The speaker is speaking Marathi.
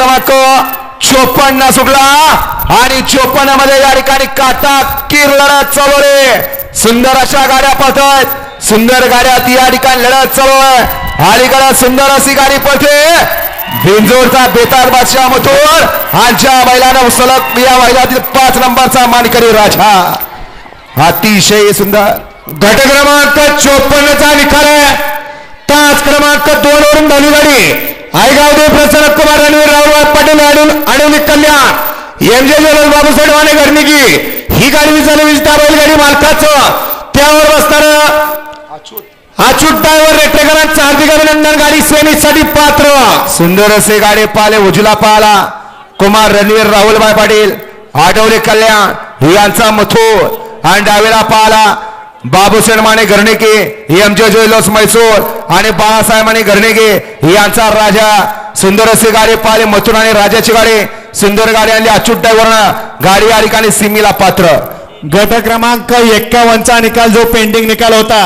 क्रमांक 54 सुटला आणि 54 मध्ये या ठिकाणी काटा कीर लढत चालू आहे। सुंदर अशा गाड्या पळतात, सुंदर गाड्यात या ठिकाणी लढत चालू आहे। अलीकडे सुंदर अशी गाडी पळते बिंजोरचा बेतार बादशाह मथुर यांच्या बैलानं सलग या बैलातील 5 नंबरचा मानकरी राजा। अतिशय सुंदर गट क्रमांक 54 चा निकाल आहे। तास क्रमांक 2 वरून धावली गाडी आयगाव देव प्रसन्न कुमार रणवीर राहुल पाटील आडवली कल्याण एमजे ज्वेलर्स बाबूसाहेब वाणे घरनिकी ही गाडी विचारली बैलगाडी मालकाचं त्यावर बसणारा अच्युत ड्रायव्हर रेटेकरांचं हार्दिक अभिनंदन। गाडी सेवेसाठी पात्र। सुंदर असे गाडी पाले उजला पाला कुमार रणवीर राहुलभाई पाटील आठवले कल्याण यांचा मथुर आणि डावीला पाला बाबूसाहेब माने घरनिके एमजे ज्वेलर्स मैसूर आणि बाळासाहेब माने घरनिके यांचा राजा। सुंदर असे गाडी पाले मथुर आणि राजाची गाडी सुंदर गाडी आणली अच्युत ड्रायव्हरनं गाडी या ठिकाणी सीमेला पात्र। गट क्रमांक 51 चा निकाल जो पेंडिंग निकाल होता